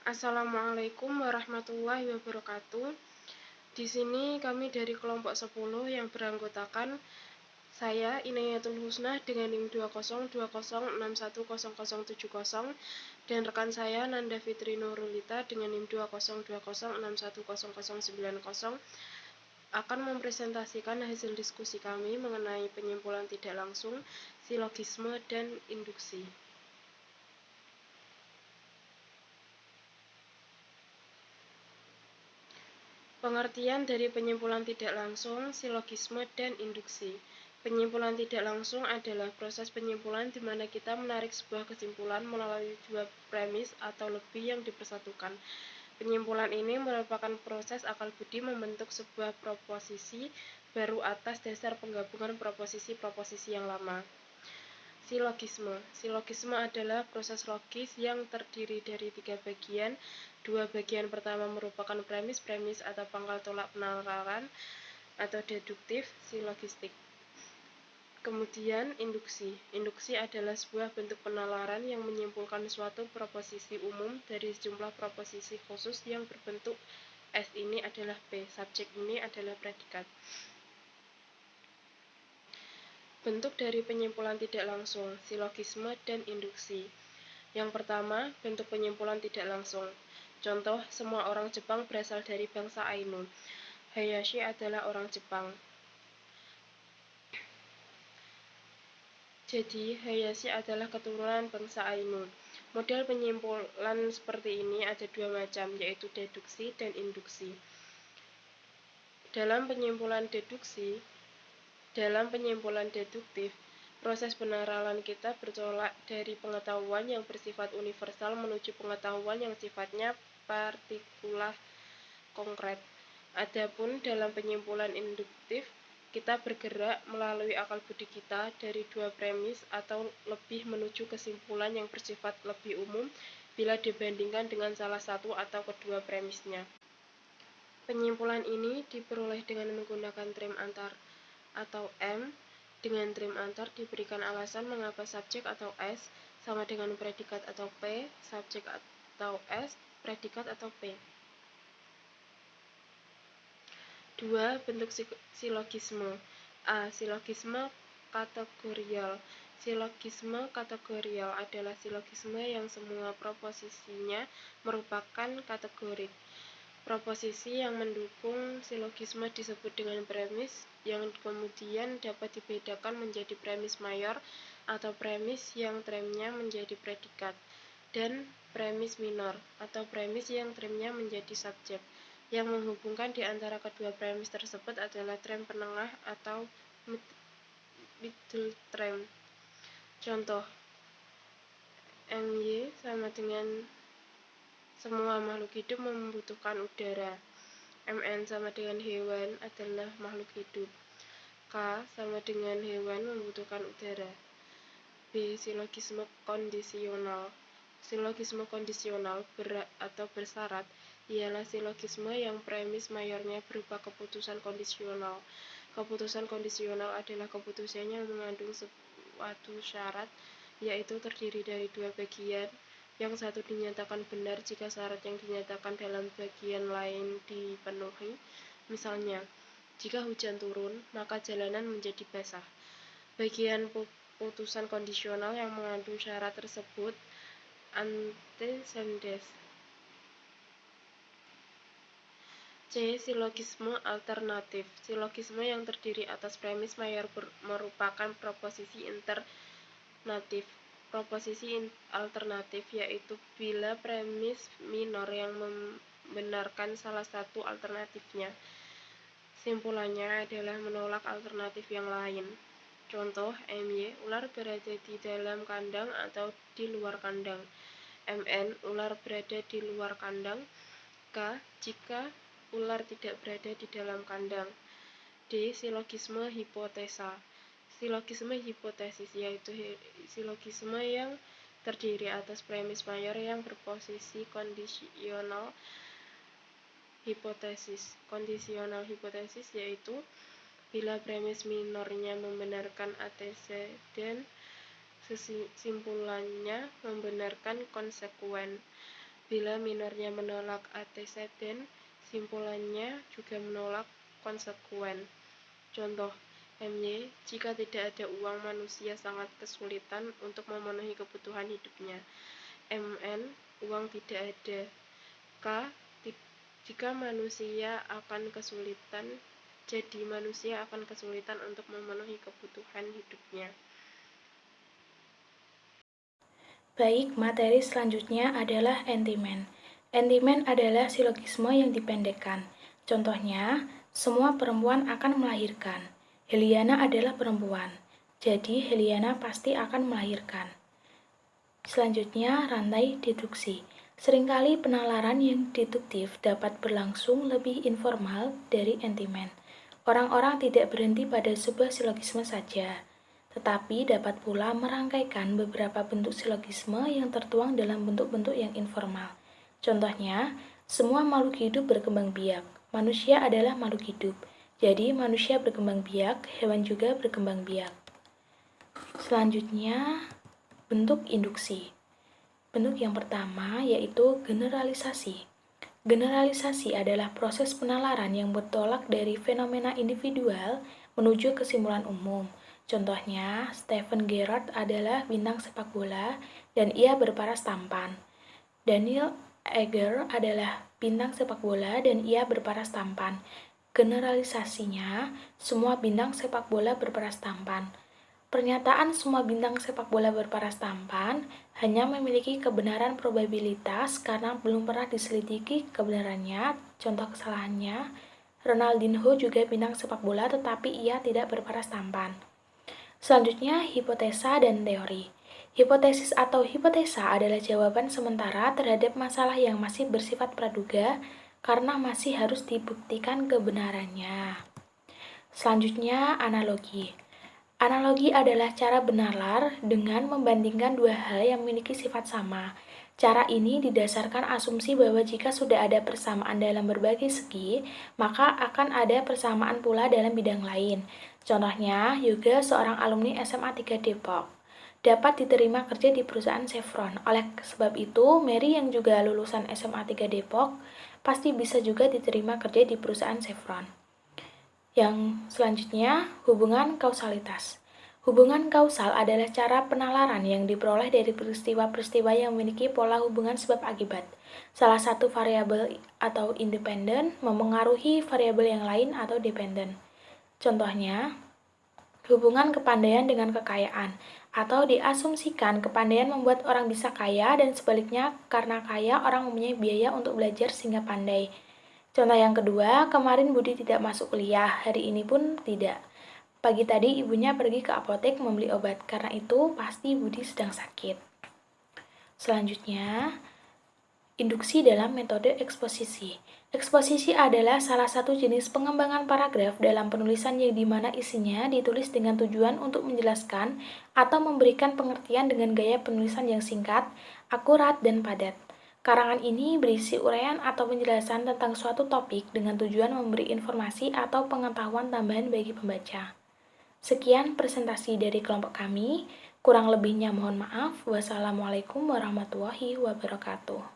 Assalamualaikum warahmatullahi wabarakatuh. Di sini kami dari kelompok 10 yang beranggotakan saya Inayatul Husna dengan NIM 2020610070 dan rekan saya Nanda Fitri Nurulita dengan NIM 2020610090 akan mempresentasikan hasil diskusi kami mengenai penyimpulan tidak langsung, silogisme, dan induksi. Pengertian dari penyimpulan tidak langsung, silogisme, dan induksi. Penyimpulan tidak langsung adalah proses penyimpulan di mana kita menarik sebuah kesimpulan melalui dua premis atau lebih yang dipersatukan. Penyimpulan ini merupakan proses akal budi membentuk sebuah proposisi baru atas dasar penggabungan proposisi-proposisi yang lama. Silogisme. Silogisme adalah proses logis yang terdiri dari 3 bagian. 2 bagian pertama merupakan premis atau pangkal tolak penalaran atau deduktif silogistik. Kemudian induksi. Induksi adalah sebuah bentuk penalaran yang menyimpulkan suatu proposisi umum dari sejumlah proposisi khusus yang berbentuk S ini adalah P, subjek ini adalah predikat. Bentuk dari penyimpulan tidak langsung, silogisme, dan induksi. Yang pertama, bentuk penyimpulan tidak langsung. Contoh, semua orang Jepang berasal dari bangsa Ainu. Hayashi adalah orang Jepang. Jadi, Hayashi adalah keturunan bangsa Ainu. Model penyimpulan seperti ini ada dua macam, yaitu deduksi dan induksi. Dalam penyimpulan deduktif, proses peneralan kita bertolak dari pengetahuan yang bersifat universal menuju pengetahuan yang sifatnya partikular konkret. Adapun dalam penyimpulan induktif, kita bergerak melalui akal budi kita dari dua premis atau lebih menuju kesimpulan yang bersifat lebih umum bila dibandingkan dengan salah satu atau kedua premisnya. Penyimpulan ini diperoleh dengan menggunakan trim antar atau M. Dengan trim antar diberikan alasan mengapa subjek atau S sama dengan predikat atau P, subjek atau S, predikat atau P. 2. Bentuk silogisme. A. Silogisme kategorial. Silogisme kategorial adalah silogisme yang semua proposisinya merupakan kategorik. Proposisi yang mendukung silogisme disebut dengan premis, yang kemudian dapat dibedakan menjadi premis mayor atau premis yang trimnya menjadi predikat, dan premis minor atau premis yang trimnya menjadi subjek. Yang menghubungkan di antara kedua premis tersebut adalah trim penengah atau middle trim. Contoh, MY sama dengan semua makhluk hidup membutuhkan udara. MN sama dengan hewan adalah makhluk hidup. K sama dengan hewan membutuhkan udara. B. Silogisme kondisional. Silogisme kondisional atau bersyarat ialah silogisme yang premis mayornya berupa keputusan kondisional. Keputusan kondisional adalah keputusan yang mengandung suatu syarat, yaitu terdiri dari dua bagian. Yang satu dinyatakan benar jika syarat yang dinyatakan dalam bagian lain dipenuhi. Misalnya, jika hujan turun, maka jalanan menjadi basah. Bagian putusan kondisional yang mengandung syarat tersebut antecedens. C. Silogisme alternatif. Silogisme yang terdiri atas premis mayor merupakan proposisi alternatif. Proposisi alternatif yaitu bila premis minor yang membenarkan salah satu alternatifnya. Simpulannya adalah menolak alternatif yang lain. Contoh, MY, ular berada di dalam kandang atau di luar kandang. MN, ular berada di luar kandang. K, jika ular tidak berada di dalam kandang. D. Silogisme hipotesa. Silogisme hipotesis yaitu silogisme yang terdiri atas premis mayor yang berposisi kondisional hipotesis. Kondisional hipotesis yaitu bila premis minornya membenarkan anteseden, kesimpulannya membenarkan konsekuen. Bila minornya menolak anteseden, simpulannya juga menolak konsekuen. Contoh, MY, jika tidak ada uang, manusia sangat kesulitan untuk memenuhi kebutuhan hidupnya. MN, uang tidak ada. K, jika manusia akan kesulitan, jadi manusia akan kesulitan untuk memenuhi kebutuhan hidupnya. Baik, materi selanjutnya adalah entimen. Entimen adalah silogisme yang dipendekkan. Contohnya, semua perempuan akan melahirkan. Heliana adalah perempuan, jadi Heliana pasti akan melahirkan. Selanjutnya, rantai deduksi. Seringkali penalaran yang deduktif dapat berlangsung lebih informal dari entimen. Orang-orang tidak berhenti pada sebuah silogisme saja, tetapi dapat pula merangkaikan beberapa bentuk silogisme yang tertuang dalam bentuk-bentuk yang informal. Contohnya, semua makhluk hidup berkembang biak. Manusia adalah makhluk hidup. Jadi, manusia berkembang biak, hewan juga berkembang biak. Selanjutnya, bentuk induksi. Bentuk yang pertama yaitu generalisasi. Generalisasi adalah proses penalaran yang bertolak dari fenomena individual menuju kesimpulan umum. Contohnya, Steven Gerrard adalah bintang sepak bola dan ia berparas tampan. Daniel Eger adalah bintang sepak bola dan ia berparas tampan. Generalisasinya, semua bintang sepak bola berparas tampan. Pernyataan semua bintang sepak bola berparas tampan hanya memiliki kebenaran probabilitas karena belum pernah diselidiki kebenarannya. Contoh kesalahannya, Ronaldinho juga bintang sepak bola tetapi ia tidak berparas tampan. Selanjutnya, hipotesa dan teori. Hipotesis atau hipotesa adalah jawaban sementara terhadap masalah yang masih bersifat praduga karena masih harus dibuktikan kebenarannya. Selanjutnya, analogi. Analogi adalah cara benalar dengan membandingkan dua hal yang memiliki sifat sama. Cara ini didasarkan asumsi bahwa jika sudah ada persamaan dalam berbagai segi, maka akan ada persamaan pula dalam bidang lain. Contohnya, Yoga, seorang alumni SMA 3 Depok, dapat diterima kerja di perusahaan Chevron. Oleh sebab itu, Mary yang juga lulusan SMA 3 Depok, pasti bisa juga diterima kerja di perusahaan Chevron. Yang selanjutnya, hubungan kausalitas. Hubungan kausal adalah cara penalaran yang diperoleh dari peristiwa-peristiwa yang memiliki pola hubungan sebab akibat. Salah satu variabel atau independen memengaruhi variabel yang lain atau dependen. Contohnya, hubungan kepandaian dengan kekayaan, atau diasumsikan kepandaian membuat orang bisa kaya dan sebaliknya karena kaya orang mempunyai biaya untuk belajar sehingga pandai. Contoh yang kedua, kemarin Budi tidak masuk kuliah, hari ini pun tidak. Pagi tadi ibunya pergi ke apotek membeli obat, karena itu pasti Budi sedang sakit. Selanjutnya, induksi dalam metode eksposisi. Eksposisi adalah salah satu jenis pengembangan paragraf dalam penulisan yang dimana isinya ditulis dengan tujuan untuk menjelaskan atau memberikan pengertian dengan gaya penulisan yang singkat, akurat, dan padat. Karangan ini berisi uraian atau penjelasan tentang suatu topik dengan tujuan memberi informasi atau pengetahuan tambahan bagi pembaca. Sekian presentasi dari kelompok kami. Kurang lebihnya mohon maaf. Wassalamualaikum warahmatullahi wabarakatuh.